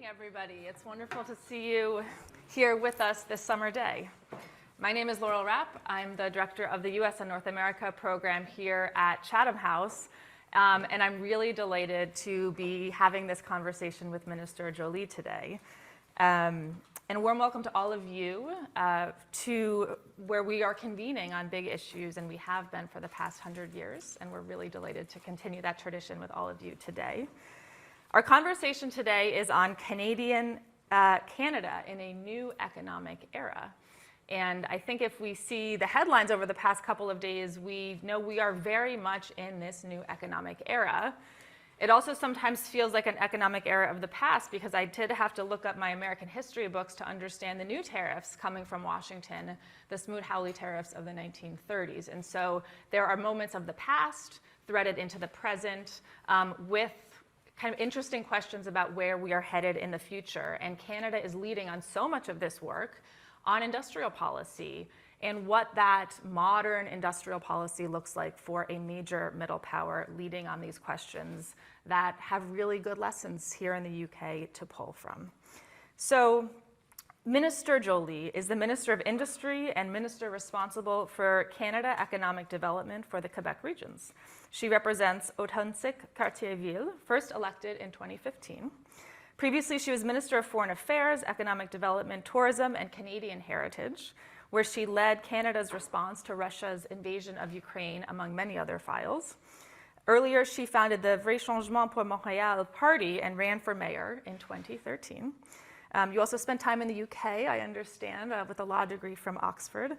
everybody. It's wonderful to see you here with us this summer day. My name is Laurel Rapp. I'm the director of the US and North America program here at Chatham House. And I'm really delighted to be having this conversation with Minister Joly today. And a warm welcome to all of you to where we are convening on big issues, and we have been for the past 100 years. And we're really delighted to continue that tradition with all of you today. Our conversation today is on Canada in a new economic era. And I think if we see the headlines over the past couple of days, we know we are very much in this new economic era. It also sometimes feels like an economic era of the past, because I did have to look up my American history books to understand the new tariffs coming from Washington, the Smoot-Hawley tariffs of the 1930s. And so there are moments of the past threaded into the present with kind of interesting questions about where we are headed in the future. And Canada is leading on so much of this work on industrial policy and what that modern industrial policy looks like for a major middle power leading on these questions that have really good lessons here in the UK to pull from. So Minister Joly is the Minister of Industry and Minister responsible for Canada Economic Development for the Quebec regions. She represents Haute-Cartierville, first elected in 2015. Previously, she was Minister of Foreign Affairs, Economic Development, Tourism, and Canadian Heritage, where she led Canada's response to Russia's invasion of Ukraine, among many other files. Earlier, she founded the Vrai Changement pour Montréal party and ran for mayor in 2013. You also spent time in the UK, I understand, with a law degree from Oxford.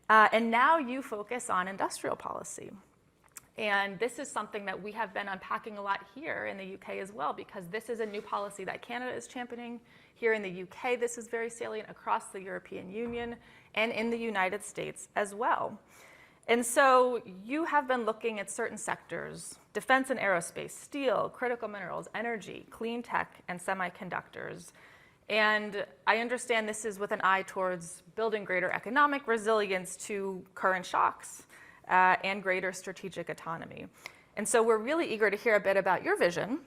And now you focus on industrial policy. And this is something that we have been unpacking a lot here in the UK as well, because this is a new policy that Canada is championing. Here in the UK, this is very salient across the European Union and in the United States as well. And so you have been looking at certain sectors: defense and aerospace, steel, critical minerals, energy, clean tech, and semiconductors. And I understand this is with an eye towards building greater economic resilience to current shocks and greater strategic autonomy. And so we're really eager to hear a bit about your vision,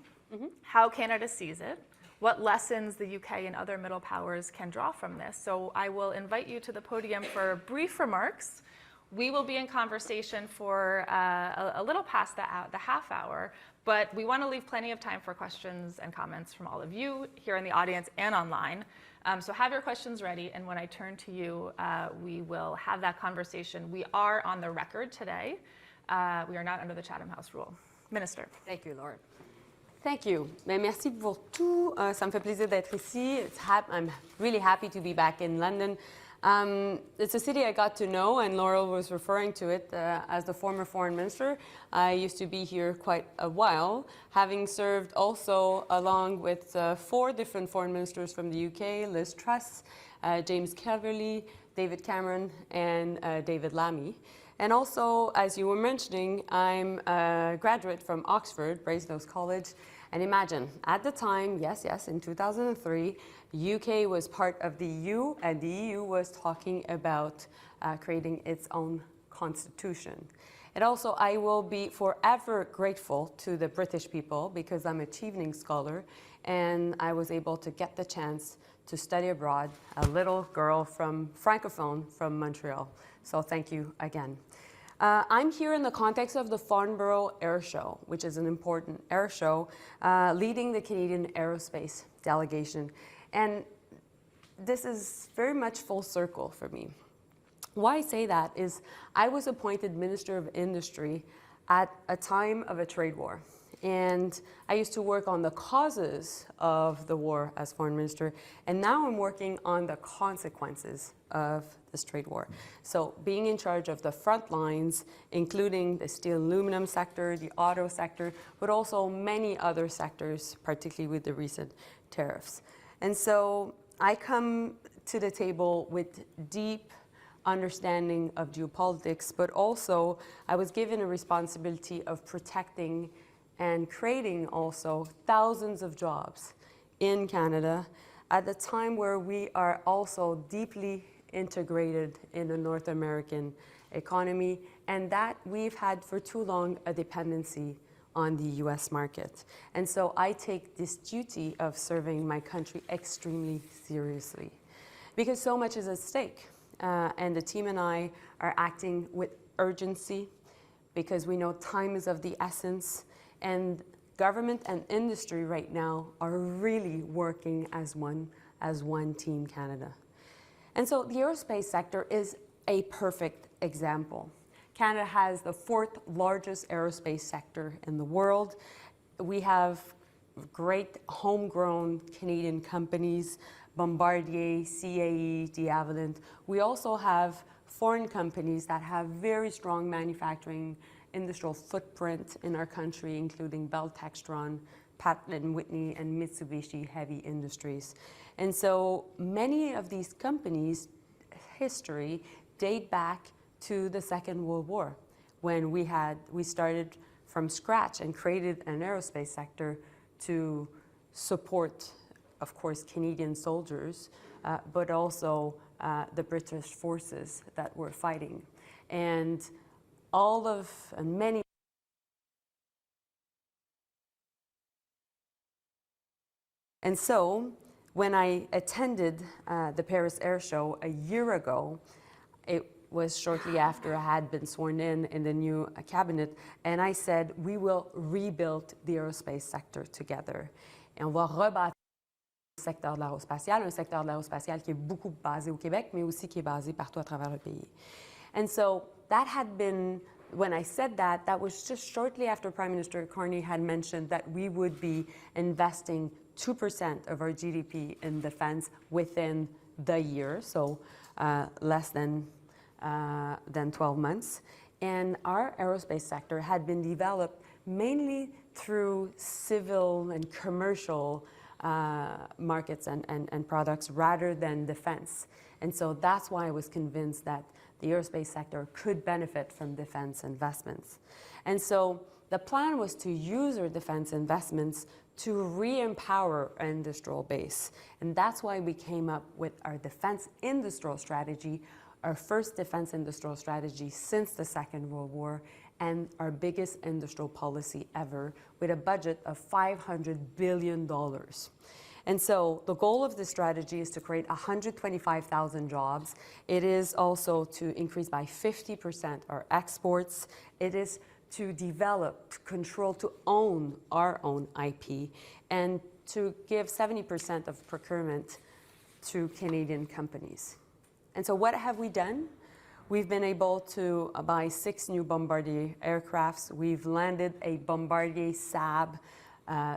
how Canada sees it, what lessons the UK and other middle powers can draw from this. So I will invite you to the podium for brief remarks. We will be in conversation for a little past the half hour, but we want to leave plenty of time for questions and comments from all of you here in the audience and online. So have your questions ready, and when I turn to you, we will have that conversation. We are on the record today. We are not under the Chatham House rule. Minister. Thank you, Laura. Thank you. Merci pour tout. Ça me fait plaisir d'être ici. I'm really happy to be back in London. It's a city I got to know, and Laurel was referring to it as the former foreign minister. I used to be here quite a while, having served also along with 4 different foreign ministers from the UK: Liz Truss, James Cleverly, David Cameron, and David Lammy. And also, as you were mentioning, I'm a graduate from Oxford, Brasenose College. And imagine, at the time, yes, in 2003, UK was part of the EU, and the EU was talking about creating its own constitution. And also, I will be forever grateful to the British people, because I'm a Chevening scholar, and I was able to get the chance to study abroad, a little girl from Francophone from Montreal. So thank you again. I'm here in the context of the Farnborough Air Show, which is an important air show, leading the Canadian aerospace delegation. And this is very much full circle for me. Why I say that is I was appointed Minister of Industry at a time of a trade war. And I used to work on the causes of the war as foreign minister, and now I'm working on the consequences of this trade war. So being in charge of the front lines, including the steel and aluminum sector, the auto sector, but also many other sectors, particularly with the recent tariffs. And so I come to the table with deep understanding of geopolitics, but also I was given a responsibility of protecting and creating also thousands of jobs in Canada at a time where we are also deeply integrated in the North American economy, and that we've had for too long a dependency on the US market. And so I take this duty of serving my country extremely seriously because so much is at stake. And the team and I are acting with urgency because we know time is of the essence, and government and industry right now are really working as one Team Canada. And so the aerospace sector is a perfect example. Canada has the 4th largest aerospace sector in the world. We have great homegrown Canadian companies, Bombardier, CAE, D'Avalent. We also have foreign companies that have very strong manufacturing industrial footprint in our country, including Bell Textron, Pratt & Whitney, and Mitsubishi Heavy Industries. And so many of these companies' history date back to the Second World War, when we started from scratch and created an aerospace sector to support, of course, Canadian soldiers, but also the British forces that were fighting. And many. And so when I attended the Paris Air Show a year ago, it was shortly after I had been sworn in the new cabinet, and I said, we will rebuild the aerospace sector together. Et on va rebâtir le secteur de l'aérospatial, un secteur de l'aérospatial qui est beaucoup basé au Québec, mais aussi qui est basé partout à travers le pays. And so that had been, when I said that, that was just shortly after Prime Minister Carney had mentioned that we would be investing 2% of our GDP in defense within the year, so less than 12 months. And our aerospace sector had been developed mainly through civil and commercial markets and products rather than defense. And so that's why I was convinced that the aerospace sector could benefit from defense investments. And so the plan was to use our defense investments to re-empower our industrial base. And that's why we came up with our defense industrial strategy, our first defense industrial strategy since the Second World War, and our biggest industrial policy ever, with a budget of $500 billion. And so the goal of this strategy is to create 125,000 jobs. It is also to increase by 50% our exports. It is to develop, to control, to own our own IP, and to give 70% of procurement to Canadian companies. And so what have we done? We've been able to buy 6 new Bombardier aircrafts. We've landed a Bombardier Saab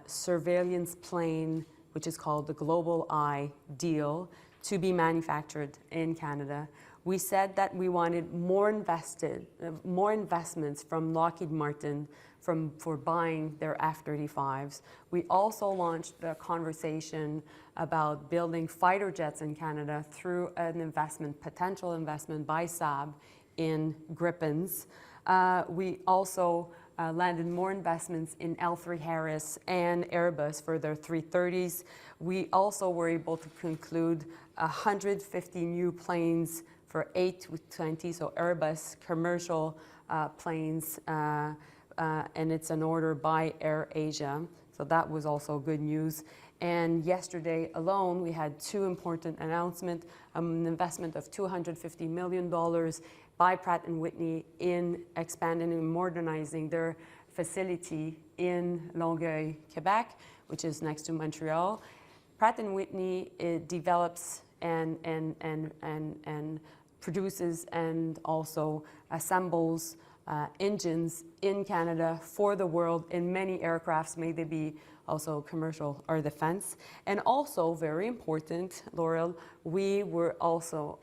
surveillance plane, which is called the Global Eye deal, to be manufactured in Canada. We said that we wanted more investments from Lockheed Martin for buying their F-35s. We also launched a conversation about building fighter jets in Canada through an potential investment by Saab in Gripens. We also landed more investments in L3 Harris and Airbus for their 330s. We also were able to conclude 150 new planes for A220, so Airbus commercial planes, and it's an order by AirAsia. So that was also good news. And yesterday alone, we had 2 important announcements, an investment of $250 million by Pratt & Whitney in expanding and modernizing their facility in Longueuil, Quebec, which is next to Montreal. Pratt & Whitney develops and produces and also assembles engines in Canada for the world in many aircrafts, may they be also commercial or defense. And also, very important, Laurel, we were also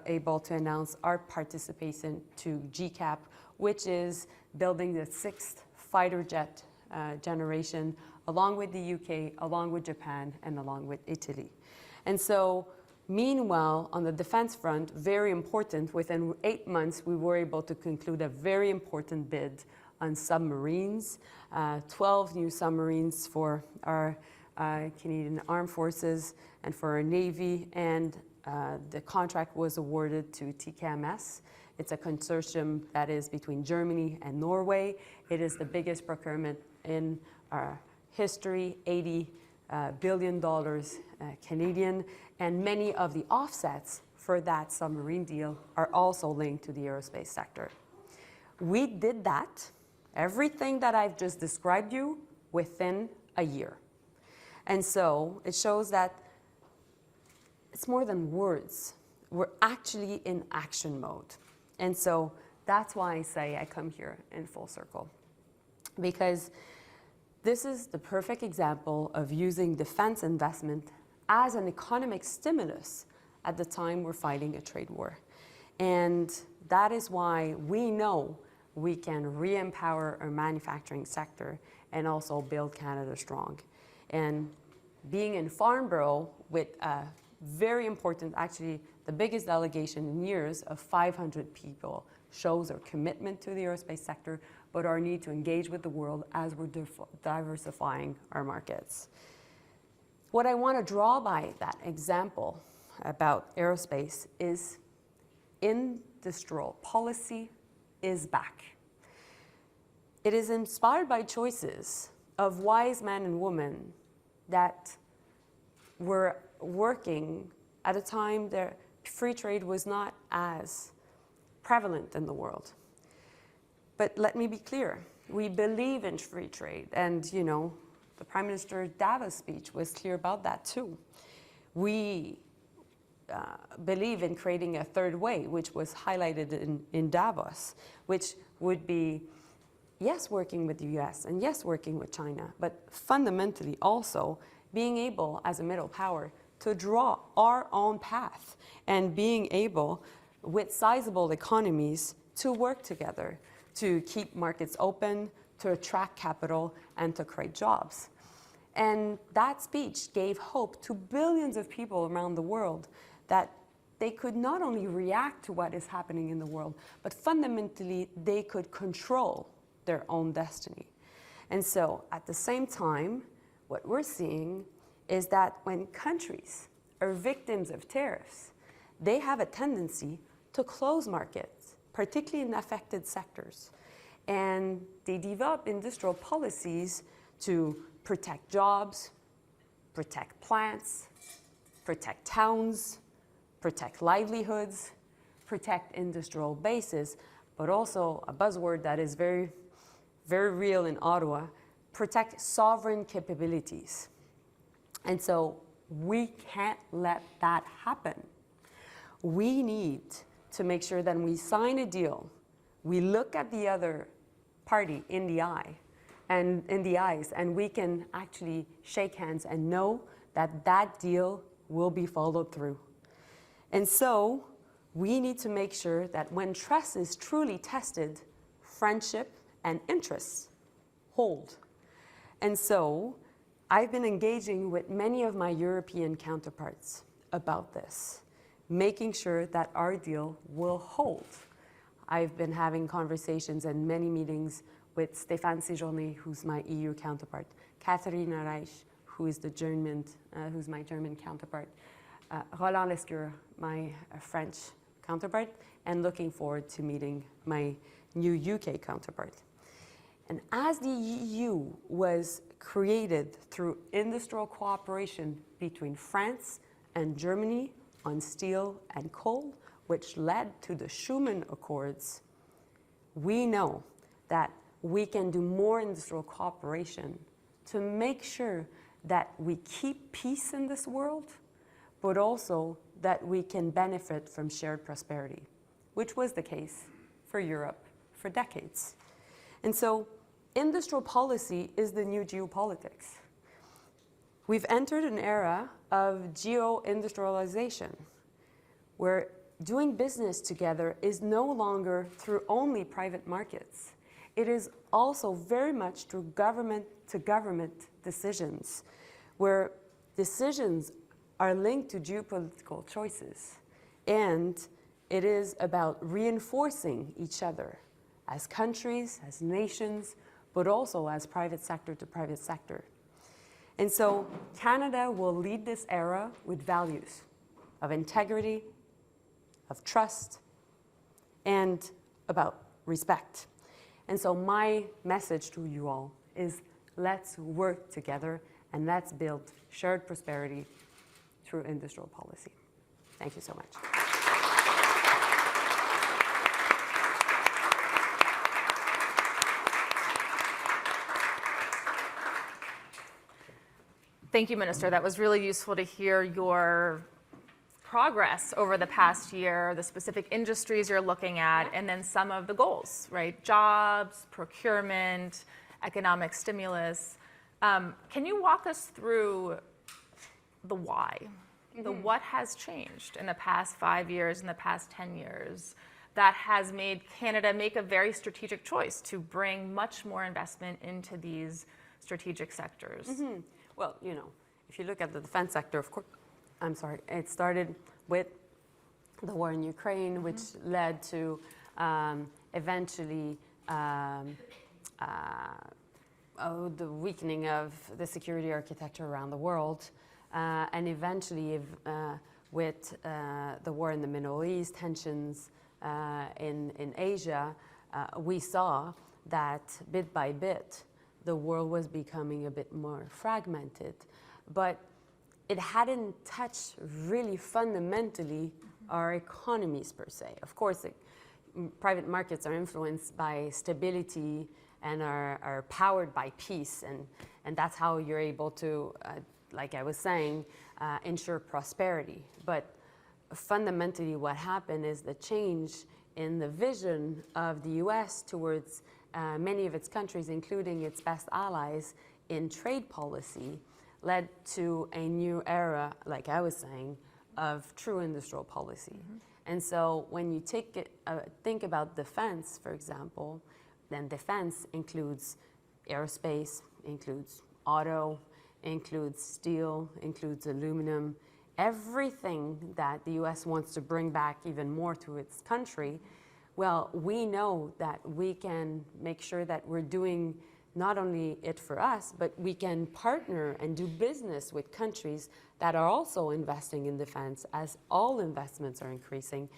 able to announce our participation to GCAP, which is building the 6th fighter jet generation, along with the UK, along with Japan, and along with Italy. And so, meanwhile, on the defense front, very important, within 8 months, we were able to conclude a very important bid on submarines, 12 new submarines for our Canadian Armed Forces and for our Navy, and the contract was awarded to TKMS. It's a consortium that is between Germany and Norway. It is the biggest procurement in our history, $80 billion Canadian, and many of the offsets for that submarine deal are also linked to the aerospace sector. We did that, everything that I've just described you, within a year. And so it shows that it's more than words. We're actually in action mode. And so that's why I say I come here in full circle. Because this is the perfect example of using defense investment as an economic stimulus at the time we're fighting a trade war. And that is why we know we can re-empower our manufacturing sector and also build Canada strong. And being in Farnborough with a very important, actually the biggest delegation in years of 500 people, shows our commitment to the aerospace sector, but our need to engage with the world as we're diversifying our markets. What I want to draw by that example about aerospace is industrial policy is back. It is inspired by choices of wise men and women that were working at a time that free trade was not as prevalent in the world. But let me be clear, we believe in free trade, and you know, the Prime Minister's Davos speech was clear about that too. We believe in creating a third way, which was highlighted in Davos, which would be, yes, working with the US, and yes, working with China, but fundamentally also being able, as a middle power, to draw our own path and being able, with sizable economies, to work together, to keep markets open, to attract capital, and to create jobs. And that speech gave hope to billions of people around the world that they could not only react to what is happening in the world, but fundamentally they could control their own destiny. And so at the same time, what we're seeing is that when countries are victims of tariffs, they have a tendency to close markets, particularly in affected sectors. And they develop industrial policies to protect jobs, protect plants, protect towns, protect livelihoods, protect industrial bases, but also a buzzword that is very, very real in Ottawa, protect sovereign capabilities. And so we can't let that happen. We need to make sure that when we sign a deal, we look at the other party in the eye and in the eyes, and we can actually shake hands and know that that deal will be followed through. And so we need to make sure that when trust is truly tested, friendship and interests hold. And so I've been engaging with many of my European counterparts about this, making sure that our deal will hold. I've been having conversations and many meetings with Stéphane Séjourné, who's my EU counterpart, Katharina Reich, who is who's my German counterpart, Roland Lescure, my French counterpart, and looking forward to meeting my new UK counterpart. And as the EU was created through industrial cooperation between France and Germany on steel and coal, which led to the Schuman Accords, we know that we can do more industrial cooperation to make sure that we keep peace in this world, but also that we can benefit from shared prosperity, which was the case for Europe for decades. And so industrial policy is the new geopolitics. We've entered an era of geo-industrialization, where doing business together is no longer through only private markets. It is also very much through government-to-government decisions, where decisions are linked to geopolitical choices. And it is about reinforcing each other as countries, as nations, but also as private sector to private sector. And so Canada will lead this era with values of integrity, of trust, and about respect. And so my message to you all is, let's work together and let's build shared prosperity through industrial policy. Thank you so much. Thank you, Minister. That was really useful to hear your progress over the past year, the specific industries you're looking at, and then some of the goals, right? Jobs, procurement, economic stimulus. Can you walk us through the why? The what has changed in the past 5 years, in the past 10 years, that has made Canada make a very strategic choice to bring much more investment into these strategic sectors? Well, you know, if you look at the defense sector, of course, it started with the war in Ukraine, which led to eventually the weakening of the security architecture around the world. And eventually, with the war in the Middle East, tensions in Asia, we saw that bit by bit, the world was becoming a bit more fragmented. But it hadn't touched really fundamentally our economies per se. Of course, private markets are influenced by stability and are powered by peace. And that's how you're able to, like I was saying, ensure prosperity. But fundamentally what happened is the change in the vision of the US towards many of its countries, including its best allies in trade policy, led to a new era, like I was saying, of true industrial policy. And so when you think about defense, for example, then defense includes aerospace, includes auto, includes steel, includes aluminum, everything that the US wants to bring back even more to its country. Well, we know that we can make sure that we're doing not only it for us, but we can partner and do business with countries that are also investing in defense, as all investments are increasing,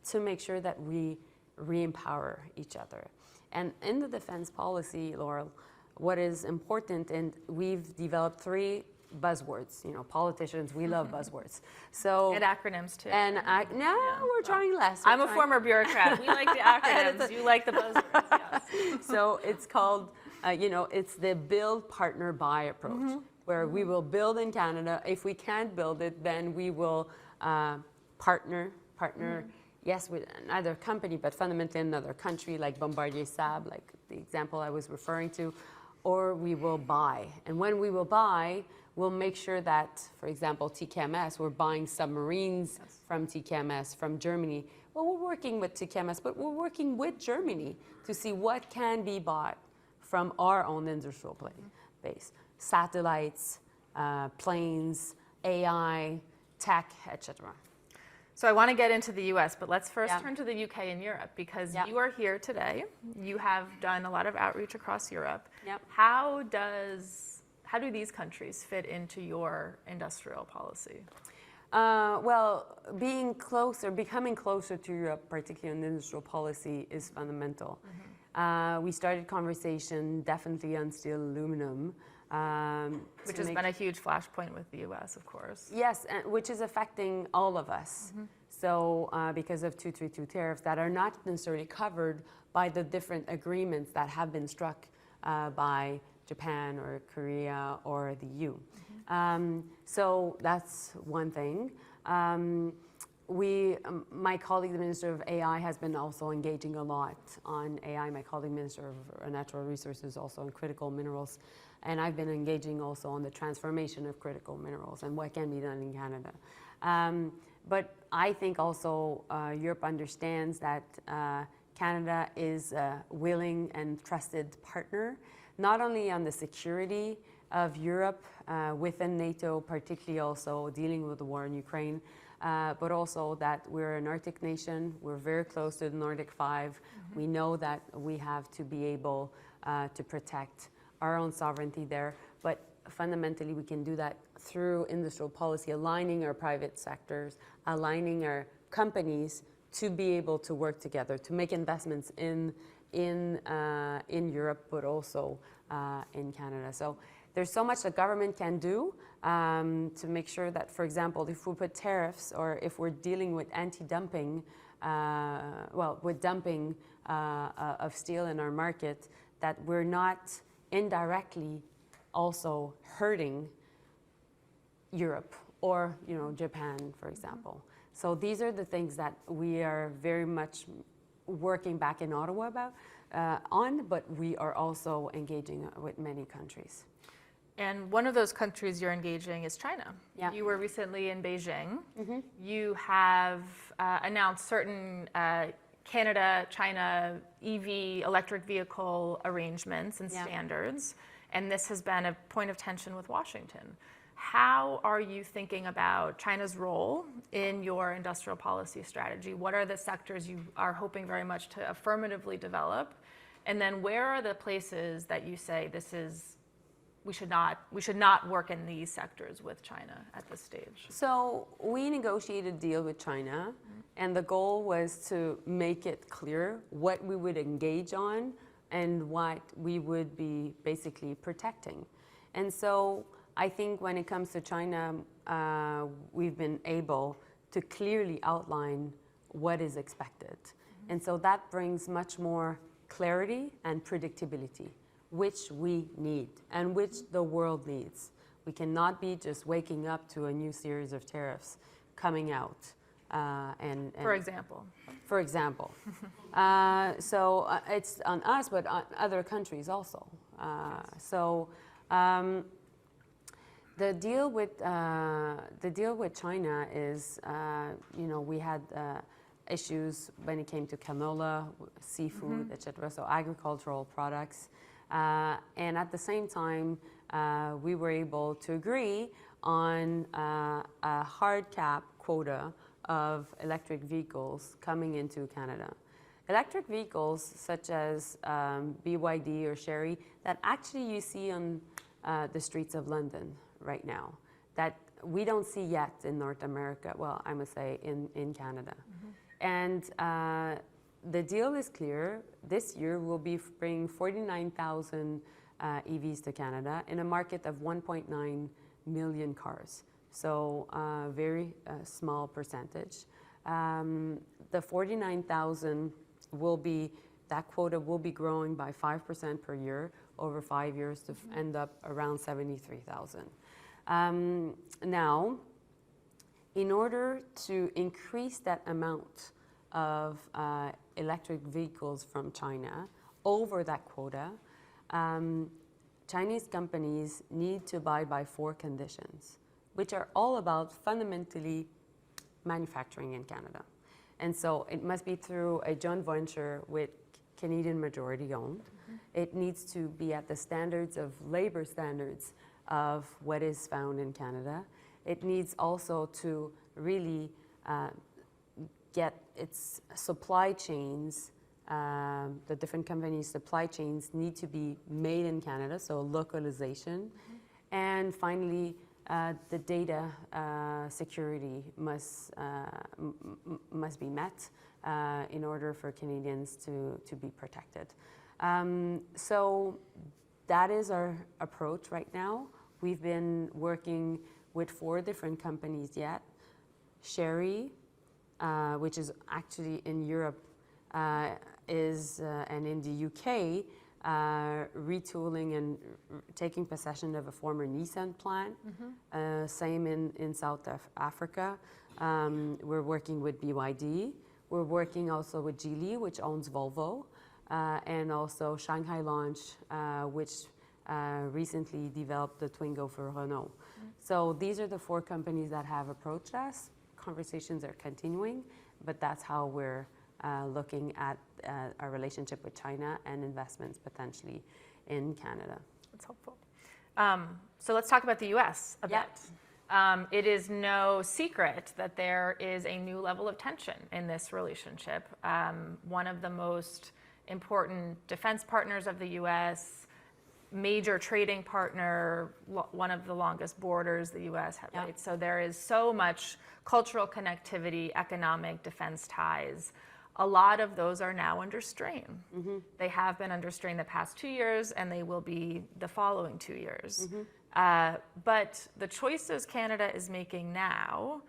to make sure that we re-empower each other. And in the defense policy, Laurel, what is important, and we've developed 3 buzzwords. You know, politicians, we love buzzwords. So And acronyms too. And we're trying less. I'm a former bureaucrat. We like the acronyms. You like the buzzwords. Yes. So it's called, it's the build, partner, buy approach, where we will build in Canada. If we can't build it, then we will partner, yes, with another company, but fundamentally another country like Bombardier Saab, like the example I was referring to, or we will buy. And when we will buy, we'll make sure that, for example, TKMS, we're buying submarines from TKMS, from Germany. Well, we're working with TKMS, but we're working with Germany to see what can be bought from our own industrial base. Satellites, planes, AI, tech, etc. So I want to get into the US, but let's first turn to the UK and Europe, because you are here today. You have done a lot of outreach across Europe. Yep. How do these countries fit into your industrial policy? Well, becoming closer to Europe, particularly in industrial policy, is fundamental. We started conversation definitely on steel, aluminum. Which has been a huge flashpoint with the US, of course. Yes, which is affecting all of us. So because of 232 tariffs that are not necessarily covered by the different agreements that have been struck by Japan or Korea or the EU. So that's one thing. My colleague, the Minister of AI, has been also engaging a lot on AI. My colleague, Minister of Natural Resources, also on critical minerals. And I've been engaging also on the transformation of critical minerals and what can be done in Canada. But I think also Europe understands that Canada is a willing and trusted partner, not only on the security of Europe within NATO, particularly also dealing with the war in Ukraine, but also that we're an Arctic nation. We're very close to the Nordic 5. We know that we have to be able to protect our own sovereignty there, but fundamentally we can do that through industrial policy, aligning our private sectors, aligning our companies to be able to work together, to make investments in Europe, but also in Canada. So there's so much the government can do to make sure that, for example, if we put tariffs or if we're dealing with anti-dumping, with dumping of steel in our market, that we're not indirectly also hurting Europe or Japan, for example. So these are the things that we are very much working back in Ottawa but we are also engaging with many countries. And one of those countries you're engaging is China. Yeah. You were recently in Beijing. You have announced certain Canada-China EV electric vehicle arrangements and standards, and this has been a point of tension with Washington. How are you thinking about China's role in your industrial policy strategy? What are the sectors you are hoping very much to affirmatively develop? And then where are the places that you say we should not work in these sectors with China at this stage? So we negotiated a deal with China, and the goal was to make it clear what we would engage on and what we would be basically protecting. And so I think when it comes to China, we've been able to clearly outline what is expected. And so that brings much more clarity and predictability, which we need and which the world needs. We cannot be just waking up to a new series of tariffs coming out. For example? For example. So it's on us, but on other countries also. The deal with China is, we had issues when it came to canola, seafood, etc. So agricultural products, and at the same time, we were able to agree on a hard cap quota of electric vehicles coming into Canada. Electric vehicles such as BYD or Chery that actually you see on the streets of London right now, that we don't see yet in North America, well, I must say in Canada. And the deal is clear. This year we'll be bringing 49,000 EVs to Canada in a market of 1.9 million cars. So very small percentage. The 49,000 that quota will be growing by 5% per year over 5 years to end up around 73,000. Now, in order to increase that amount of electric vehicles from China over that quota, Chinese companies need to abide by 4 conditions, which are all about fundamentally manufacturing in Canada. And so it must be through a joint venture with Canadian majority owned. It needs to be at the standards of labor standards of what is found in Canada. It needs also to really get its supply chains, the different companies' supply chains need to be made in Canada, so localization. And finally, the data security must be met in order for Canadians to be protected. So that is our approach right now. We've been working with 4 different companies yet. Chery, which is actually in Europe, and in the UK, retooling and taking possession of a former Nissan plant. Same in South Africa. We're working with BYD. We're working also with Geely, which owns Volvo, and also Shanghai Launch, which recently developed the Twingo for Renault. So these are the 4 companies that have approached us. Conversations are continuing, but that's how we're looking at our relationship with China and investments potentially in Canada. That's helpful. So let's talk about the U.S. a bit. It is no secret that there is a new level of tension in this relationship. One of the most important defense partners of the U.S., major trading partner, one of the longest borders the U.S. has, right? So there is so much cultural connectivity, economic defense ties. a lot of those are now under strain. They have been under strain the past 2 years, and they will be the following 2 years. But the choices Canada is making now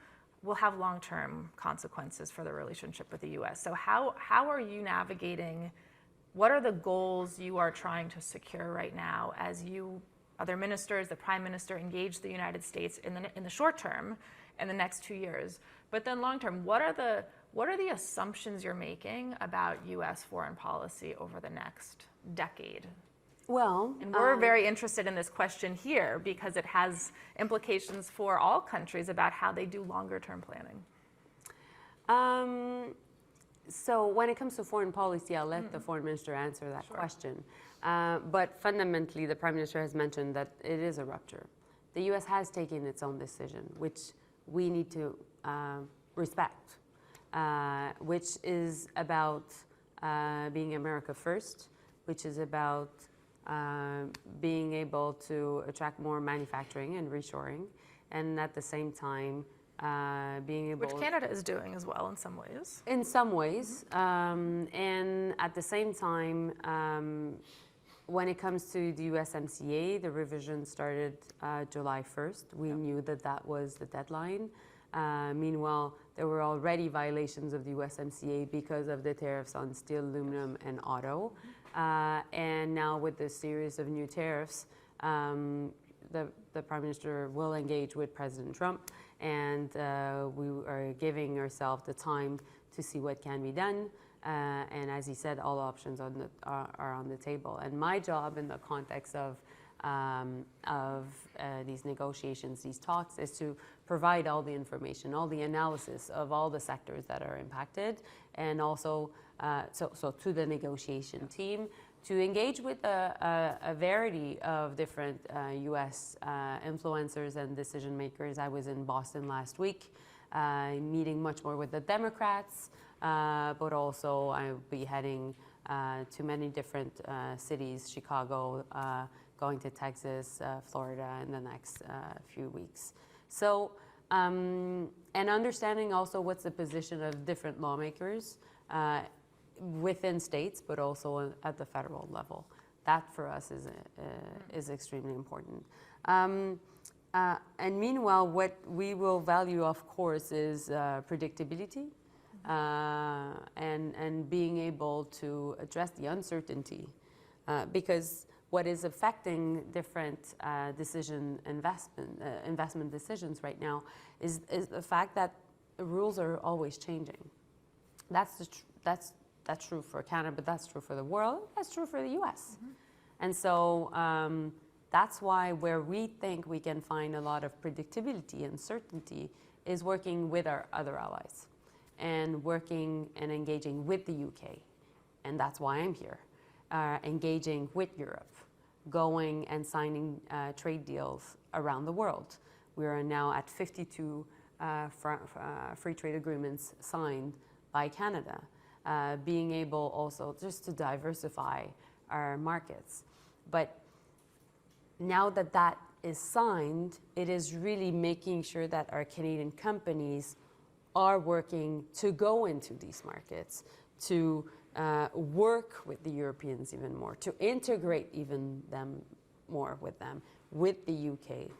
will have long-term consequences for the relationship with the US. So how are you navigating, what are the goals you are trying to secure right now as you, other ministers, the Prime Minister, engage the United States in the short term, in the next 2 years? But then long term, what are the assumptions you're making about US foreign policy over the next decade? Well, and we're very interested in this question here because it has implications for all countries about how they do longer term planning. So when it comes to foreign policy, I'll let the foreign minister answer that question. But fundamentally, the Prime Minister has mentioned that it is a rupture. The US has taken its own decision, which we need to respect, which is about being America first, which is about being able to attract more manufacturing and reshoring, and at the same time being able... Which Canada is doing as well in some ways. In some ways. And at the same time, when it comes to the USMCA, the revision started July 1st. We knew that that was the deadline. Meanwhile, there were already violations of the USMCA because of the tariffs on steel, aluminum, and auto. And now with this series of new tariffs, the Prime Minister will engage with President Trump, and we are giving ourselves the time to see what can be done. And as he said, all options are on the table. And my job in the context of these negotiations, these talks, is to provide all the information, all the analysis of all the sectors that are impacted, and also so to the negotiation team to engage with a variety of different U.S. influencers and decision makers. I was in Boston last week, meeting much more with the Democrats, but also I'll be heading to many different cities, Chicago, going to Texas, Florida in the next few weeks. So, and understanding also what's the position of different lawmakers within states, but also at the federal level. That for us is extremely important. And meanwhile, what we will value, of course, is predictability and being able to address the uncertainty, because what is affecting different investment decisions right now is the fact that the rules are always changing. That's true for Canada, but that's true for the world. That's true for the U.S. And so that's why where we think we can find a lot of predictability and certainty is working with our other allies and working and engaging with the UK. And that's why I'm here, engaging with Europe, going and signing trade deals around the world. We are now at 52 free trade agreements signed by Canada, being able also just to diversify our markets. But now that that is signed, it is really making sure that our Canadian companies are working to go into these markets, to work with the Europeans even more, to integrate even them more with them, with the UK,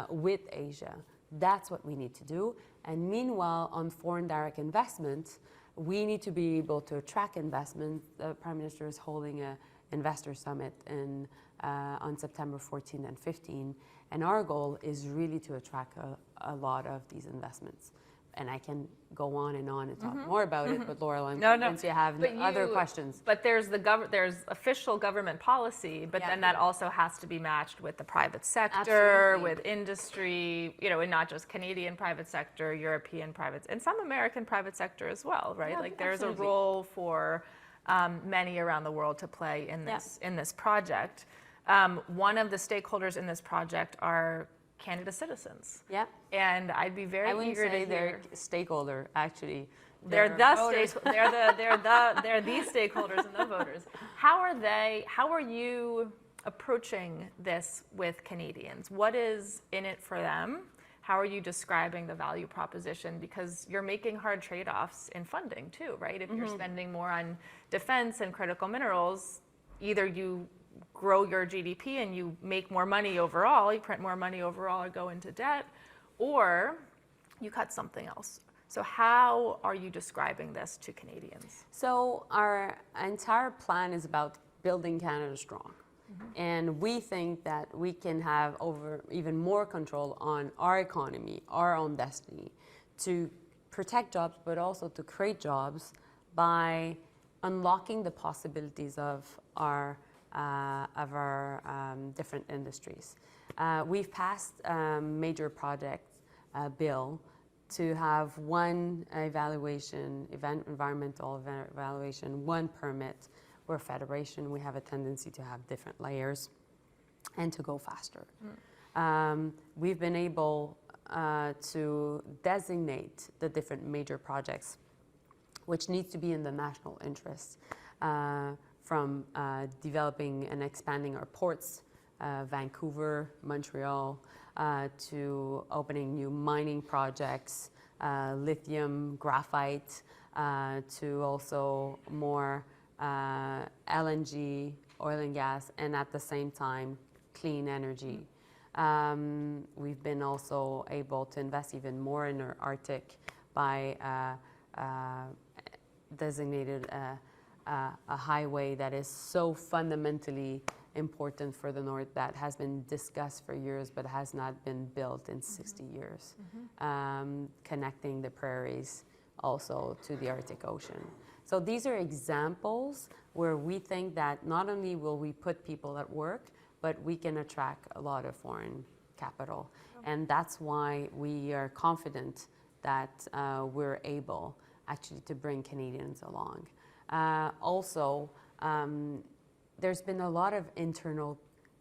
with Asia. That's what we need to do. And meanwhile, on foreign direct investment, we need to be able to attract investment. The Prime Minister is holding an investor summit on September 14 and 15. And our goal is really to attract a lot of these investments. And I can go on and talk more about it, but Laurel, I'm convinced you have other questions. But there's official government policy, but then that also has to be matched with the private sector, with industry, and not just Canadian private sector, European private, and some American private sector as well, right? Yeah, like there's a role for many around the world to play in this project. One of the stakeholders in this project are Canada citizens. Yeah. And I'd be very eager to hear. They're stakeholder, actually. They're the stakeholders and the voters. How are you approaching this with Canadians? What is in it for them? how are you describing the value proposition? Because you're making hard trade-offs in funding too, right? If you're spending more on defense and critical minerals, either you grow your GDP and you make more money overall, you print more money overall or go into debt, or you cut something else. So how are you describing this to Canadians? So our entire plan is about building Canada strong. And we think that we can have even more control on our economy, our own destiny, to protect jobs, but also to create jobs by unlocking the possibilities of our different industries. We've passed a major project bill to have one environmental evaluation, one permit. We're a federation, we have a tendency to have different layers and to go faster. We've been able to designate the different major projects which needs to be in the national interest, from developing and expanding our ports, Vancouver, Montreal, to opening new mining projects, lithium, graphite, to also more LNG, oil and gas, and at the same time, clean energy. We've been also able to invest even more in our Arctic by designated a highway that is so fundamentally important for the North that has been discussed for years but has not been built in 60 years, connecting the prairies also to the Arctic Ocean. So these are examples where we think that not only will we put people at work, but we can attract a lot of foreign capital. And that's why we are confident that we're able actually to bring Canadians along. Also, there's been a lot of internal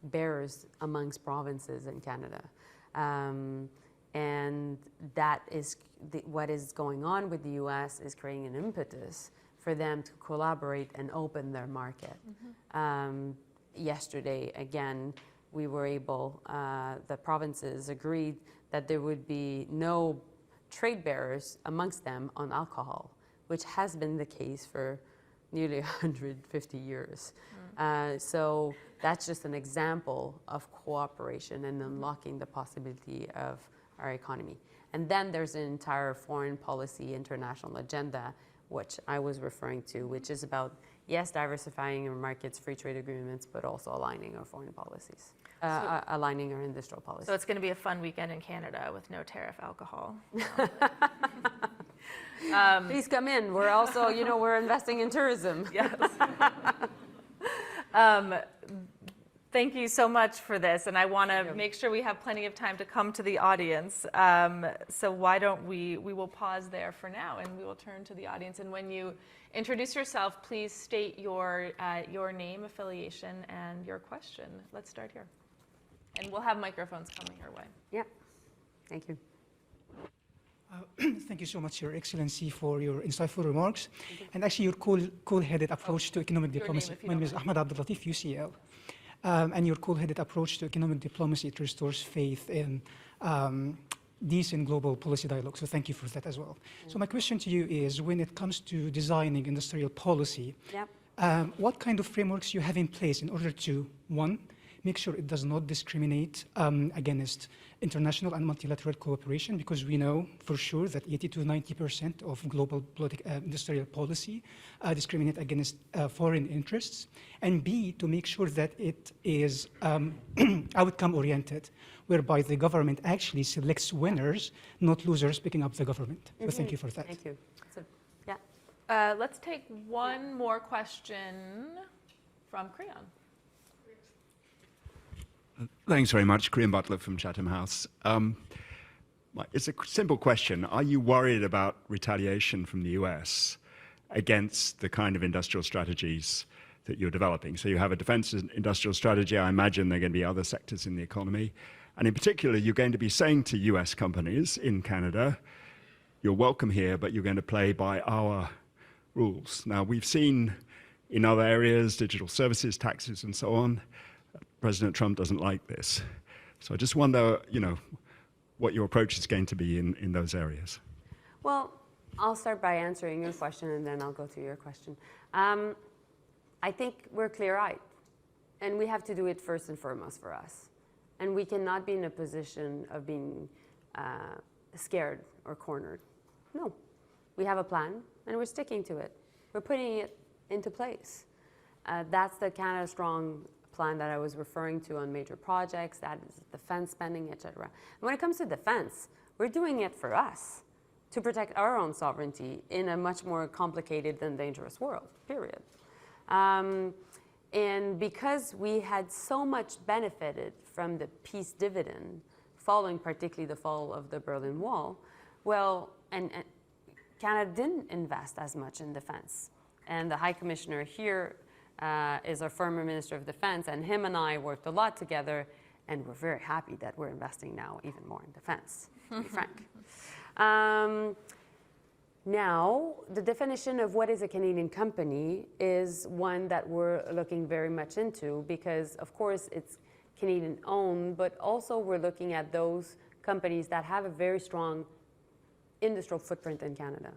barriers amongst provinces in Canada. And that is what is going on with the US is creating an impetus for them to collaborate and open their market. Yesterday, again, we were able, the provinces agreed that there would be no trade barriers amongst them on alcohol, which has been the case for nearly 150 years. So that's just an example of cooperation and unlocking the possibility of our economy. And then there's an entire foreign policy international agenda, which I was referring to, which is about, yes, diversifying our markets, free trade agreements, but also aligning our foreign policies, aligning our industrial policies. So it's going to be a fun weekend in Canada with no tariff alcohol. Please come in. We're also, we're investing in tourism. Yes. Thank you so much for this, and I want to make sure we have plenty of time to come to the audience. So why don't we will pause there for now, and we will turn to the audience. And when you introduce yourself, please state your name, affiliation, and your question. Let's start here. And we'll have microphones coming your way. Yeah, thank you. Thank you so much, Your Excellency, for your insightful remarks. And actually, your cool-headed approach to economic diplomacy. My name is Ahmed Abdulatif, UCL. And your cool-headed approach to economic diplomacy, it restores faith in decent global policy dialogue. So thank you for that as well. So my question to you is, when it comes to designing industrial policy, what kind of frameworks you have in place in order to, one, make sure it does not discriminate against international and multilateral cooperation, because we know for sure that 80 to 90% of global industrial policy discriminate against foreign interests, and B, to make sure that it is outcome-oriented, whereby the government actually selects winners, not losers picking up the government. So thank you for that. Thank you. So, let's take one more question from Creon. Thanks very much. Korean Butler from Chatham House. It's a simple question. Are you worried about retaliation from the US against the kind of industrial strategies that you're developing? So you have a defense industrial strategy. I imagine there are going to be other sectors in the economy. And in particular, you're going to be saying to US companies in Canada, you're welcome here, but you're going to play by our rules. Now, we've seen in other areas, digital services, taxes, and so on, President Trump doesn't like this. So I just wonder, what your approach is going to be in those areas. Well, I'll start by answering your question and then I'll go to your question. I think we're clear-eyed and we have to do it first and foremost for us. And we cannot be in a position of being scared or cornered. No, we have a plan and we're sticking to it. We're putting it into place. That's the Canada Strong plan that I was referring to on major projects, that is defense spending, etc. And when it comes to defense, we're doing it for us to protect our own sovereignty in a much more complicated and dangerous world, period. And because we had so much benefited from the peace dividend, following particularly the fall of the Berlin Wall, well, and Canada didn't invest as much in defense. And the High Commissioner here is our former Minister of Defense, and him and I worked a lot together, and we're very happy that we're investing now even more in defense, to be frank. Now, the definition of what is a Canadian company is one that we're looking very much into because, of course, it's Canadian owned, but also we're looking at those companies that have a very strong industrial footprint in Canada.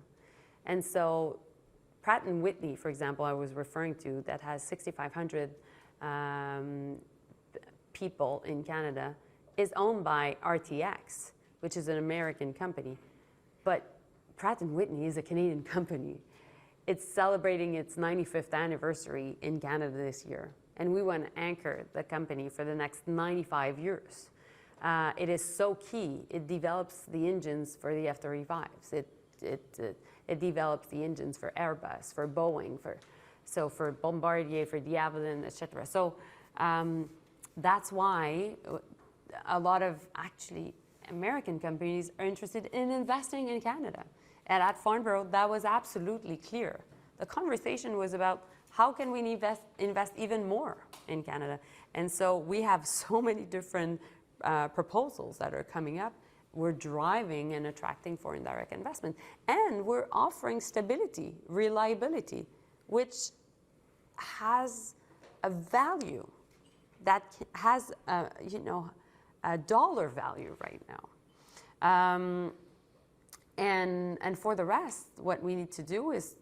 And so Pratt & Whitney, for example, I was referring to, that has 6,500 people in Canada, is owned by RTX, which is an American company. But Pratt & Whitney is a Canadian company. It's celebrating its 95th anniversary in Canada this year. And we want to anchor the company for the next 95 years. It is so key. It develops the engines for the F-35s. It develops the engines for Airbus, for Boeing, for Bombardier, for De Havilland, etc. So that's why a lot of actually American companies are interested in investing in Canada. And at Farnborough, that was absolutely clear. The conversation was about how can we invest even more in Canada. And so we have so many different proposals that are coming up. We're driving and attracting foreign direct investment. And we're offering stability, reliability, which has a value that has a dollar value right now. And for the rest, what we need to do is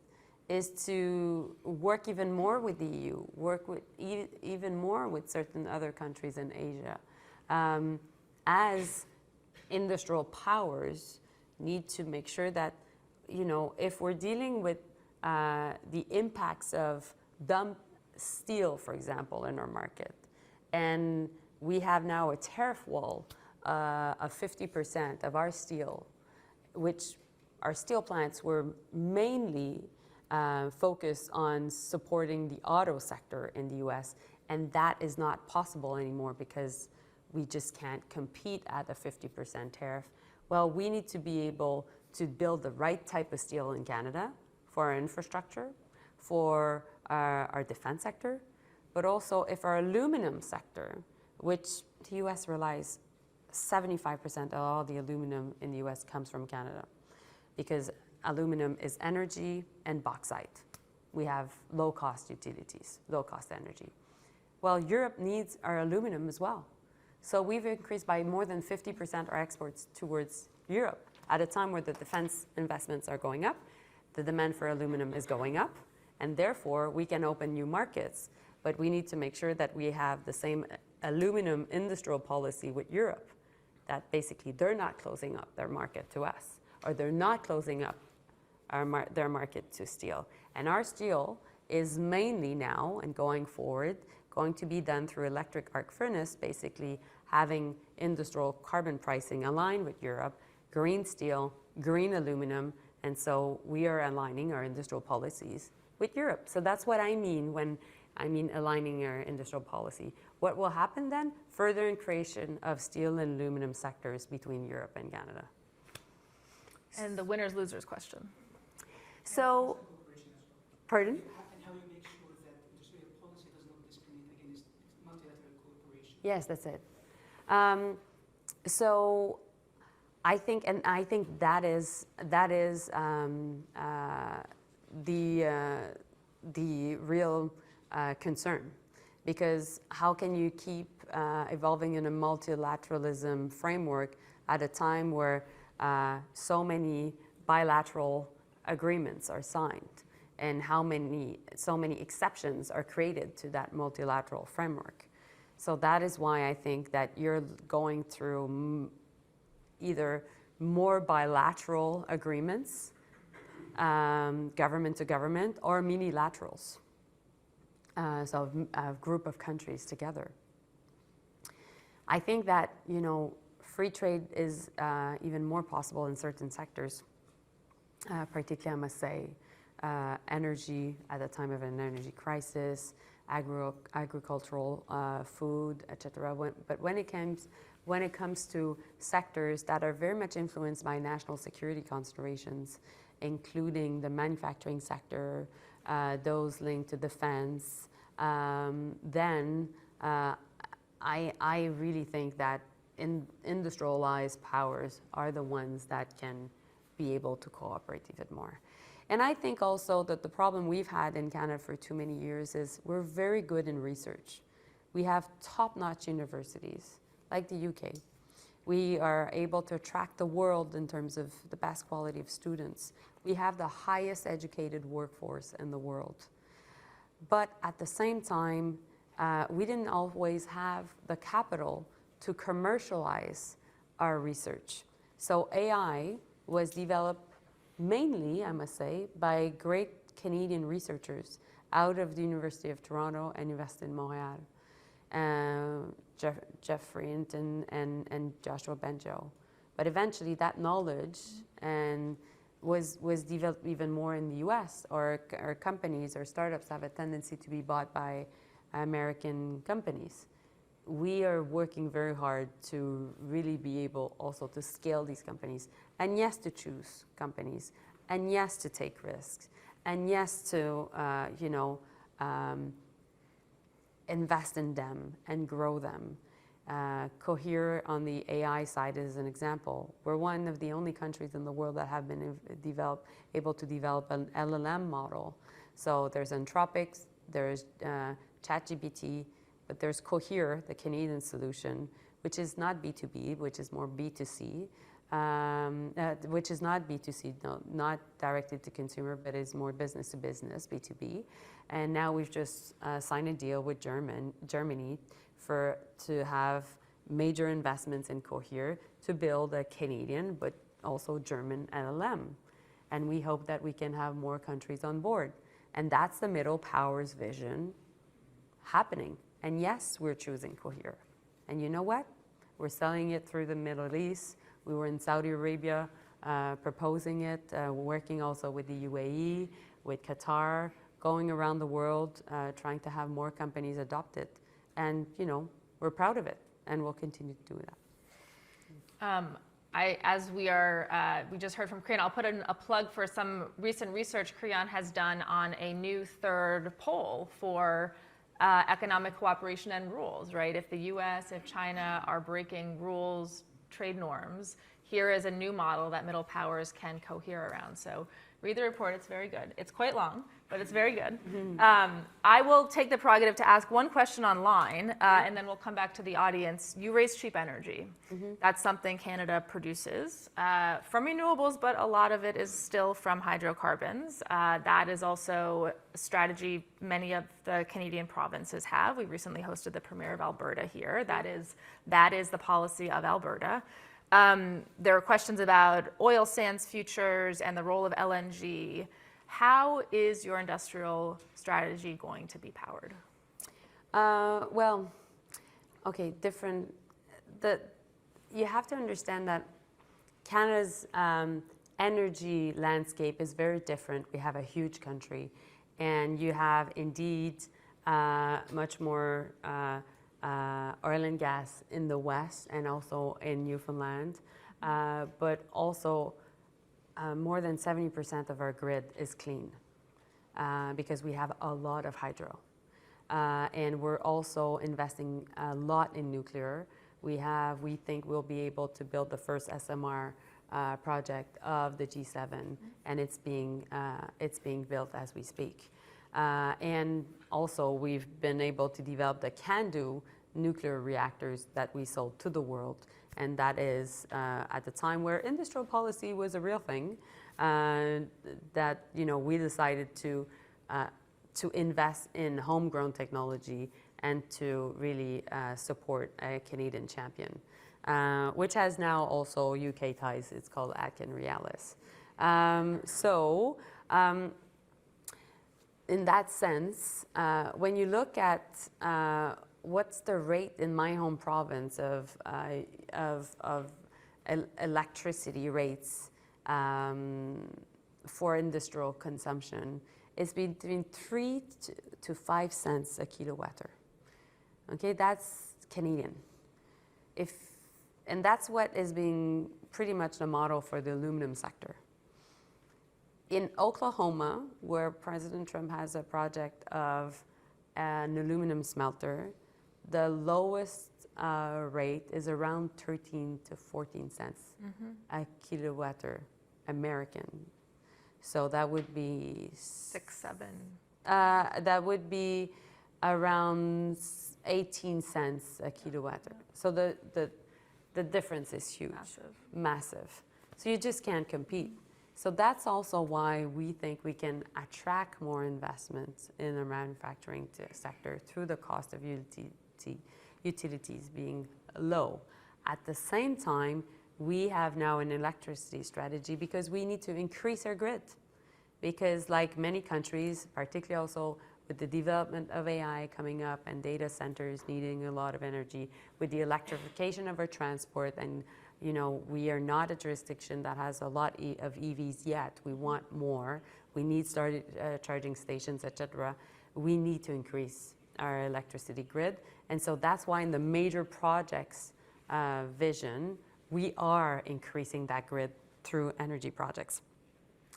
to work even more with the EU, work with even more with certain other countries in Asia, as industrial powers need to make sure that, if we're dealing with the impacts of dump steel, for example, in our market, and we have now a tariff wall of 50% of our steel, which our steel plants were mainly focused on supporting the auto sector in the US, and that is not possible anymore because we just can't compete at a 50% tariff. Well, we need to be able to build the right type of steel in Canada for our infrastructure, for our defense sector, but also if our aluminum sector, which the US relies 75% of all the aluminum in the US comes from Canada, because aluminum is energy and bauxite. We have low-cost utilities, low-cost energy. Well, Europe needs our aluminum as well. So we've increased by more than 50% our exports towards Europe at a time where the defense investments are going up, the demand for aluminum is going up, and therefore we can open new markets. But we need to make sure that we have the same aluminum industrial policy with Europe, that basically they're not closing up their market to us, or they're not closing up their market to steel. And our steel is mainly now and going forward going to be done through electric arc furnace, basically having industrial carbon pricing aligned with Europe, green steel, green aluminum, and so we are aligning our industrial policies with Europe. So that's what I mean when I mean aligning our industrial policy. What will happen then? Further creation of steel and aluminum sectors between Europe and Canada. And the winners losers question. So, pardon? And how you make sure that industrial policy does not discriminate against multilateral cooperation. Yes, that's it. So I think that is the real concern, because how can you keep evolving in a multilateralism framework at a time where so many bilateral agreements are signed and so many exceptions are created to that multilateral framework. So that is why I think that you're going through either more bilateral agreements, government to government, or minilaterals, so a group of countries together. I think that, you know, free trade is even more possible in certain sectors, particularly, I must say, energy at the time of an energy crisis, agricultural, food, etc. But when it comes to sectors that are very much influenced by national security considerations, including the manufacturing sector, those linked to defense, then I really think that industrialized powers are the ones that can be able to cooperate even more. And I think also that the problem we've had in Canada for too many years is we're very good in research. We have top-notch universities, like the UK. We are able to attract the world in terms of the best quality of students. We have the highest educated workforce in the world. But at the same time, we didn't always have the capital to commercialize our research. So AI was developed mainly, I must say, by great Canadian researchers out of the University of Toronto and Université de Montréal, Jeffrey Hinton and Joshua Benjo. But eventually that knowledge was developed even more in the US, or companies or startups have a tendency to be bought by American companies. We are working very hard to really be able also to scale these companies, and yes, to choose companies, and yes, to take risks, and yes, to invest in them and grow them. Cohere on the AI side is an example. We're one of the only countries in the world that have been able to develop an LLM model. So there's Anthropic, there's ChatGPT, but there's Cohere, the Canadian solution, which is not B2B, which is more B2C, which is not B2C, no, not directed to consumer, but is more business to business, B2B. And now we've just signed a deal with Germany to have major investments in Cohere to build a Canadian, but also German LLM. And we hope that we can have more countries on board. And that's the middle powers vision happening. And yes, we're choosing Cohere. And you know what? We're selling it through the Middle East. We were in Saudi Arabia proposing it, working also with the UAE, with Qatar, going around the world, trying to have more companies adopt it. And, you know, we're proud of it, and we'll continue to do that. We just heard from Creon. I'll put in a plug for some recent research Creon has done on a new third pole for economic cooperation and rules, right? If the US, if China are breaking rules, trade norms, here is a new model that middle powers can cohere around. So read the report, it's very good. It's quite long, but it's very good. Mm-hmm. I will take the prerogative to ask one question online, and then we'll come back to the audience. You raise cheap energy. Mm-hmm. That's something Canada produces from renewables, but a lot of it is still from hydrocarbons. That is also a strategy many of the Canadian provinces have. We recently hosted the Premier of Alberta here. That is the policy of Alberta. There are questions about oil sands futures and the role of LNG. How is your industrial strategy going to be powered? Well, okay, you have to understand that Canada's energy landscape is very different. We have a huge country, and you have indeed much more oil and gas in the west and also in Newfoundland, but also more than 70% of our grid is clean because we have a lot of hydro. And we're also investing a lot in nuclear. We think we'll be able to build the first SMR project of the G7, and it's being built as we speak. And also we've been able to develop the CANDU nuclear reactors that we sold to the world, And that is at the time where industrial policy was a real thing, that we decided to invest in homegrown technology and to really support a Canadian champion, which has now also UK ties. It's called Atkin Realis. In that sense, when you look at what's the rate in my home province of electricity rates for industrial consumption, it's between 3 to 5 cents a kilowatt-hour. Okay, that's Canadian. And that's what is being pretty much the model for the aluminum sector. In Oklahoma, where President Trump has a project of an aluminum smelter, the lowest rate is around 13 to 14 cents a kilowatt-hour American. So that would be 6, 7. That would be around 18 cents a kilowatt-hour. So the difference is huge, massive. So you just can't compete. So that's also why we think we can attract more investments in the manufacturing sector through the cost of utilities being low. At the same time, we have now an electricity strategy because we need to increase our grid. Because like many countries, particularly also with the development of AI coming up and data centers needing a lot of energy, with the electrification of our transport, and we are not a jurisdiction that has a lot of EVs yet. We want more. We need charging stations, etc. We need to increase our electricity grid. And so that's why in the major projects vision, we are increasing that grid through energy projects.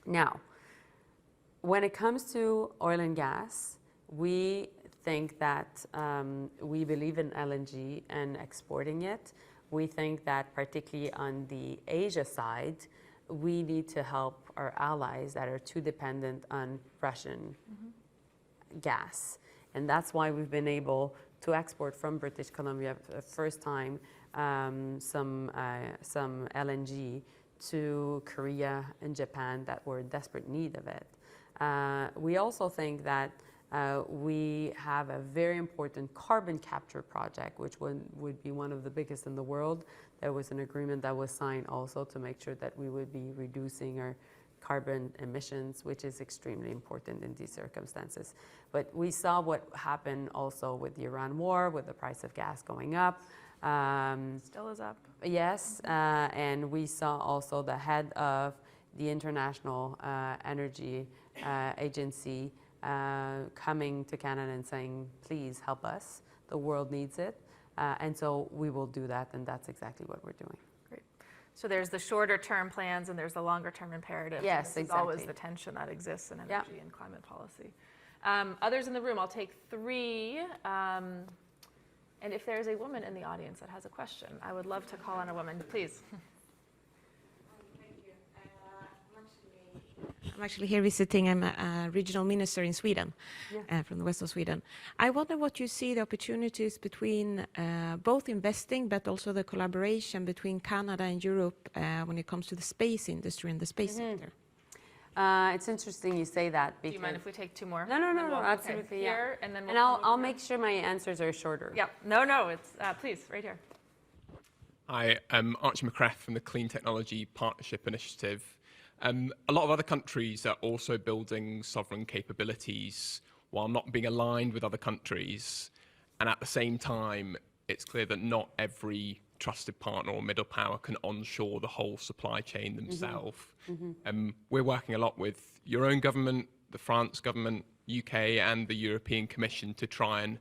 Now, when it comes to oil and gas, we think that we believe in LNG and exporting it. We think that particularly on the Asia side, we need to help our allies that are too dependent on Russian gas. And that's why we've been able to export from British Columbia for the first time some LNG to Korea and Japan that were in desperate need of it. We also think that we have a very important carbon capture project, which would be one of the biggest in the world. There was an agreement that was signed also to make sure that we would be reducing our carbon emissions, which is extremely important in these circumstances. But we saw what happened also with the Iran war, with the price of gas going up. Still is up. Yes, and we saw also the head of the International Energy Agency coming to Canada and saying, please help us, the world needs it. And so we will do that, and that's exactly what we're doing. Great. So there's the shorter term plans and there's the longer term imperative. Yes, this exactly. is always the tension that exists in energy and climate policy. Others in the room, I'll take 3. And if there's a woman in the audience that has a question, I would love to call on a woman, please. I'm actually here visiting. I'm a regional minister in Sweden, from the west of Sweden. I wonder what you see the opportunities between both investing, but also the collaboration between Canada and Europe when it comes to the space industry and the space sector. It's interesting you say that. Do you mind if we take 2 more? No, absolutely. Okay. Here, and then I'll make sure my answers are shorter. Yep. No, it's please, right here. Hi, I'm Archie McCrath from the Clean Technology Partnership Initiative. A lot of other countries are also building sovereign capabilities while not being aligned with other countries. And at the same time, it's clear that not every trusted partner or middle power can onshore the whole supply chain themselves. We're working a lot with your own government, the France government, UK and the European Commission to try and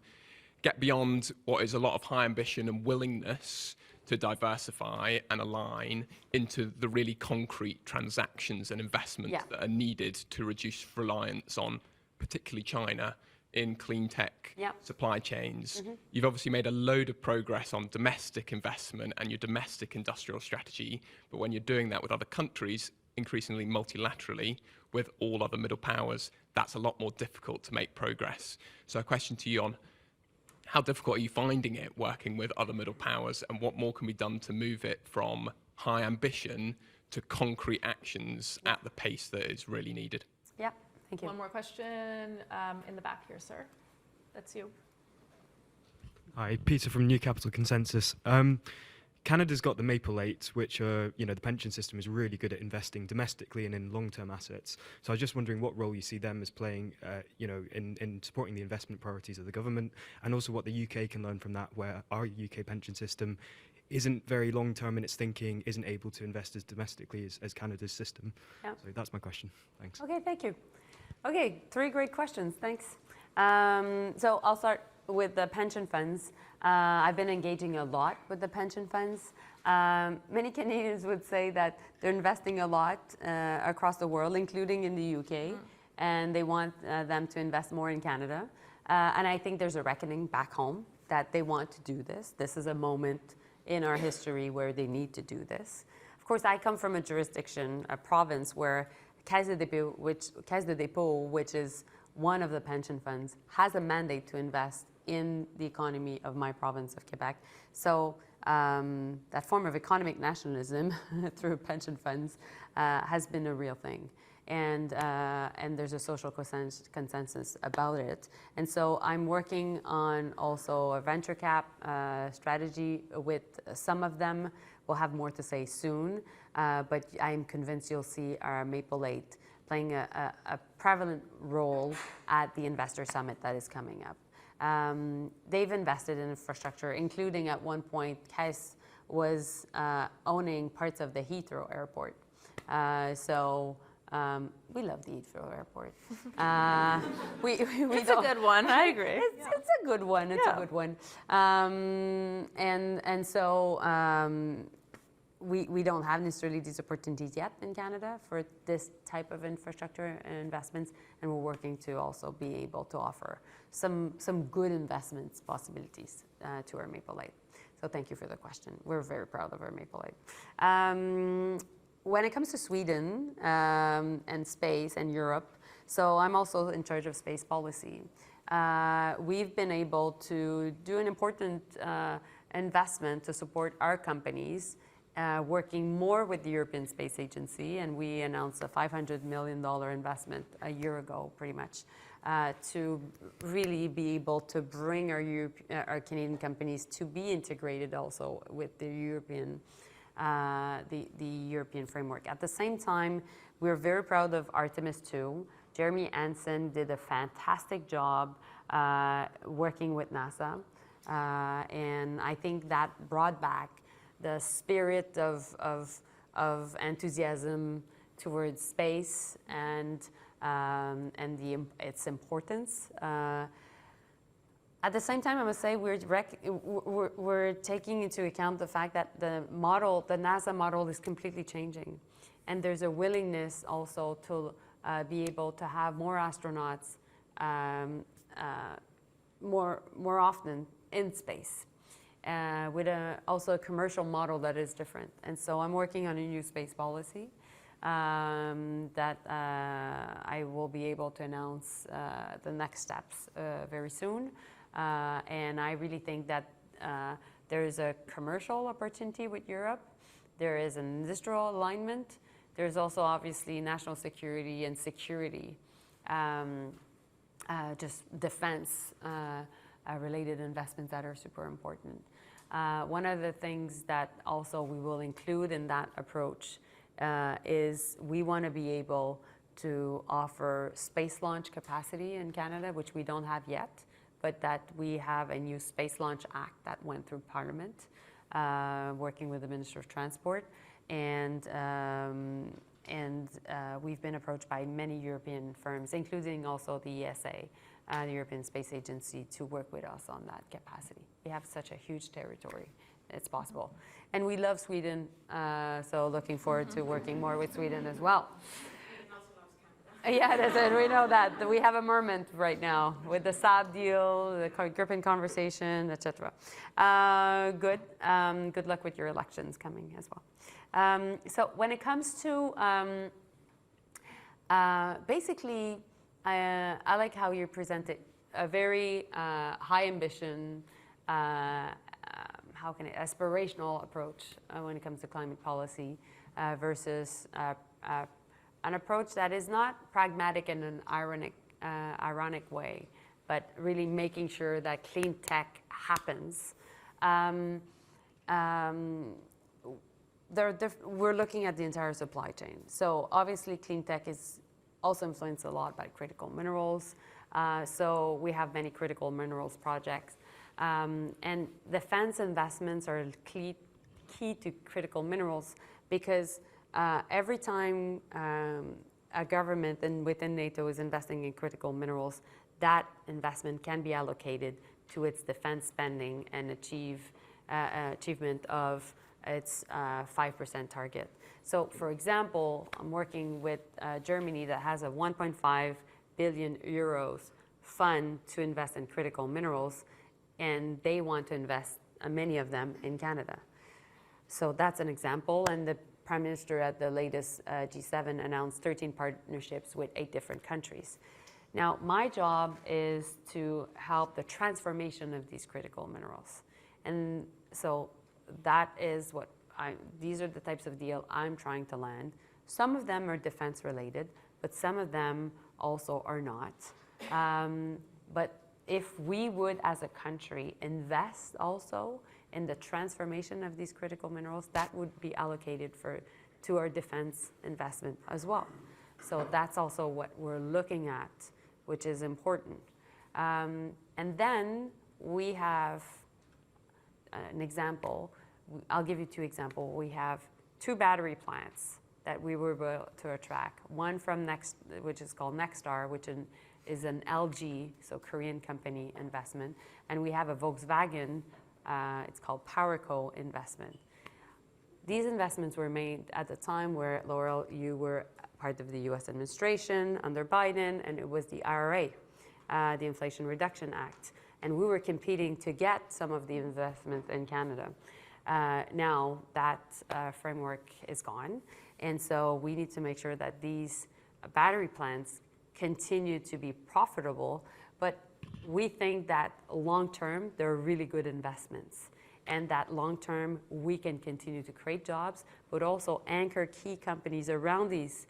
get beyond what is a lot of high ambition and willingness to diversify and align into the really concrete transactions and investments that are needed to reduce reliance on particularly China in clean tech supply chains. You've obviously made a load of progress on domestic investment and your domestic industrial strategy, but when you're doing that with other countries, increasingly multilaterally, with all other middle powers, that's a lot more difficult to make progress. So a question to you on how difficult are you finding it working with other middle powers, and what more can be done to move it from high ambition to concrete actions at the pace that is really needed? Yeah, thank you. One more question in the back here, sir. That's you. Hi, Peter from New Capital Consensus. Canada's got the Maple 8, which are, the pension system is really good at investing domestically and in long-term assets. So I was just wondering what role you see them as playing, in supporting the investment priorities of the government, and also what the UK can learn from that, where our UK pension system isn't very long-term in its thinking, isn't able to invest as domestically as Canada's system. Yeah. So that's my question. Thanks. Okay, thank you. Okay, 3 great questions. Thanks. So I'll start with the pension funds. I've been engaging a lot with the pension funds. Many Canadians would say that they're investing a lot across the world, including in the UK, and they want them to invest more in Canada. And I think there's a reckoning back home that they want to do this. This is a moment in our history where they need to do this. Of course, I come from a jurisdiction, a province where Caisse de Dépôt, which is one of the pension funds, has a mandate to invest in the economy of my province of Quebec. So that form of economic nationalism through pension funds has been a real thing. And there's a social consensus about it. And so I'm working on also a venture cap strategy with some of them. We'll have more to say soon, but I'm convinced you'll see our Maple 8 playing a prevalent role at the Investor Summit that is coming up. They've invested in infrastructure, including at one point, Caisse was owning parts of the Heathrow Airport. We love the Heathrow Airport. It's a good one. I agree. It's a good one. It's a good one. We don't have necessarily these opportunities yet in Canada for this type of infrastructure and investments, and we're working to also be able to offer some good investments possibilities to our Maple 8. So thank you for the question. We're very proud of our Maple 8. When it comes to Sweden and space and Europe, so I'm also in charge of space policy. We've been able to do an important investment to support our companies, working more with the European Space Agency, and we announced a $500 million investment a year ago, pretty much, to really be able to bring our Canadian companies to be integrated also with the European framework. At the same time, we're very proud of Artemis II. Jeremy Anson did a fantastic job working with NASA, and I think that brought back the spirit of enthusiasm towards space and its importance. At the same time, I must say we're taking into account the fact that the NASA model is completely changing, and there's a willingness also to be able to have more astronauts more often in space, with also a commercial model that is different. And so I'm working on a new space policy that I will be able to announce the next steps very soon. And I really think that there is a commercial opportunity with Europe. There is an industrial alignment. There's also obviously national security and security, just defense related investments that are super important. One of the things that also we will include in that approach is we want to be able to offer space launch capacity in Canada, which we don't have yet, but that we have a new Space Launch Act that went through Parliament, working with the Minister of Transport. And we've been approached by many European firms, including also the ESA, the European Space Agency, to work with us on that capacity. We have such a huge territory. It's possible. And we love Sweden, so looking forward to working more with Sweden as well. Yeah, that's it. We know that. We have a moment right now with the Saab deal, the Gripen conversation, etc. Good. Good luck with your elections coming as well. So when it comes to basically, I like how you presented a very high ambition, aspirational approach when it comes to climate policy versus an approach that is not pragmatic in an ironic way, but really making sure that clean tech happens. We're looking at the entire supply chain. So obviously clean tech is also influenced a lot by critical minerals. So we have many critical minerals projects. And defense investments are key to critical minerals because every time a government and within NATO is investing in critical minerals, that investment can be allocated to its defense spending and achievement of its 5% target. So for example, I'm working with Germany that has a 1.5 billion euros fund to invest in critical minerals, and they want to invest, many of them, in Canada. So that's an example, and the Prime Minister at the latest G7 announced 13 partnerships with 8 different countries. Now, my job is to help the transformation of these critical minerals. And so that is what these are the types of deal I'm trying to land. Some of them are defense related, but some of them also are not. But if we would, as a country, invest also in the transformation of these critical minerals, that would be allocated to our defense investment as well. So that's also what we're looking at, which is important. And then we have an example. I'll give you 2 examples. We have 2 battery plants that we were able to attract. One from which is called Nexstar, which is an LG, so Korean company investment. And we have a Volkswagen, it's called PowerCo investment. These investments were made at the time where, Laurel, you were part of the US administration under Biden, and it was the IRA, the Inflation Reduction Act. And we were competing to get some of the investment in Canada. Now that framework is gone, and so we need to make sure that these battery plants continue to be profitable, but we think that long-term, they're really good investments, and that long-term, we can continue to create jobs, but also anchor key companies around these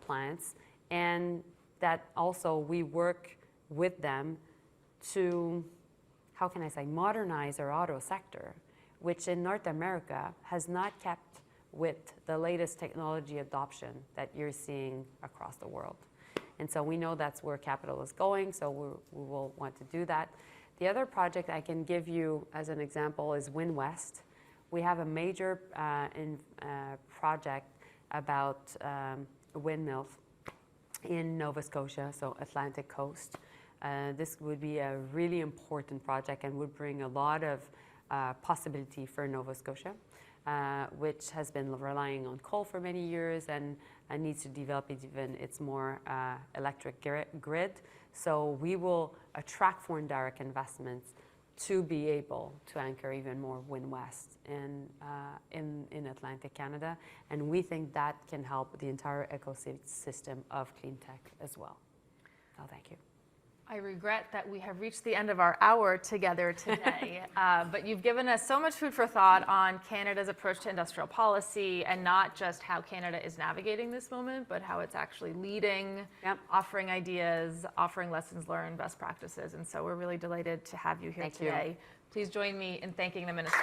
plants, and that also we work with them to, modernize our auto sector, which in North America has not kept with the latest technology adoption that you're seeing across the world. And so we know that's where capital is going, so we will want to do that. The other project I can give you as an example is WinWest. We have a major project about windmills in Nova Scotia, so Atlantic coast. This would be a really important project and would bring a lot of possibility for Nova Scotia, which has been relying on coal for many years and needs to develop even its more electric grid. So we will attract foreign direct investments to be able to anchor even more WinWest in Atlantic Canada. And we think that can help the entire ecosystem of clean tech as well. So thank you. I regret that we have reached the end of our hour together today, but you've given us so much food for thought on Canada's approach to industrial policy, and not just how Canada is navigating this moment, but how it's actually leading, offering ideas, offering lessons learned, best practices. And so we're really delighted to have you here today. Please join me in thanking the Minister.